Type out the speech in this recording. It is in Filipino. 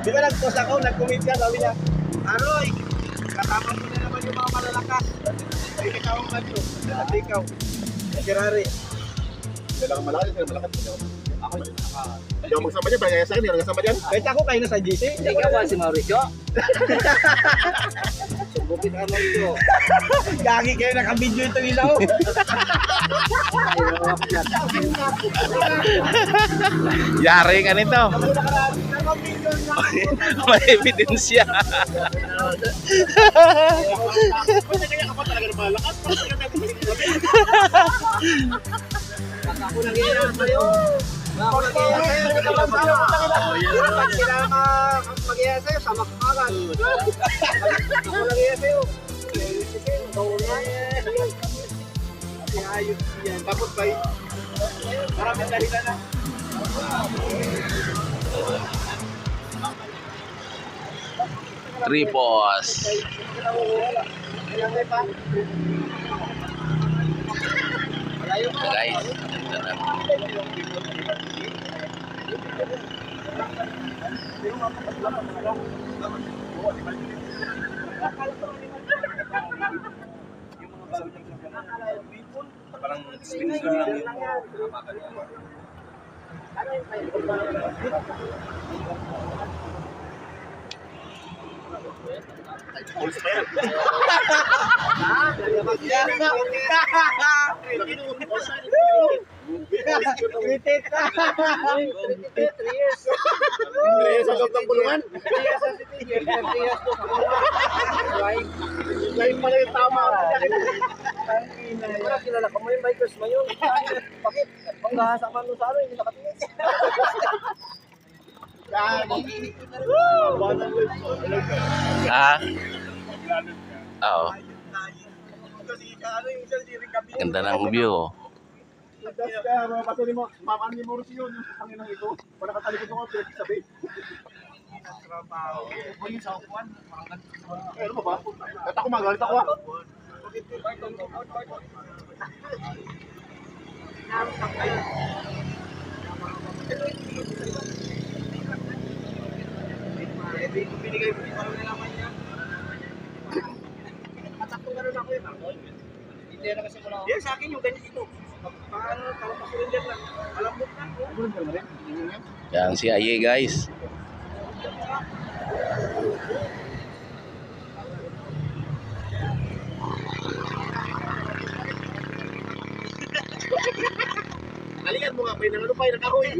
Di ba nag-post ako, nag-comment ka, sabi niya, Aroy, kasama mo na naman yung mga malalakas. Ay, ikaw ang ano, at ikaw, Ferrari. Kailangan malakas, kailangan malakas. Ako yun. Hindi ako magsama dyan, bagay sa akin, hindi ako nagsama dyan. Kahit ako kayo na sa GC. Ikaw ba si Mauricio? Subukin ka Mauricio. Gagi kayo naka-video itong ilaw. Yari ka nito. May ebidensya. Pwede kaya ka pa talaga ng malakas? Ako nangyayari sa'yo. Ako nangyayari sa'yo. Mag-iaya sa'yo, sama ka kagan. Ako nangyayari sa'yo. Ayos yan. Tapos ba maraming dahilan na. Tripos. Guys, ganda na. Parang spinning lang yun. Ulis pa yan. Kritik ka. 3 years. Sa loob ng bulungan. 3 years sa city. 3 years to. Lain pala yung tama. Wala, kilala ka mo yung bikers mo yun. Bakit? Pang nahasa man nun sa ano, hindi nakatingin. Ah? Oo. Kasi ano yung isa di rin kami. Ganda ng view. Pati ni mo, pamaan ni Mauricio yun, yung panginang ito. Para katalikod ko, sabi. Ano ba ba? At ako magalit ako. Binigay mo yung parang nalaman niya. Matakong gano'n ako yun. Hindi na kasi ko na. Yan sa akin yung ganyan ito. Paano, parang pa-surrender lang. Malambot na. Yan si Aye guys. Nalikan mo nga, may nangano pa yung nakahoy.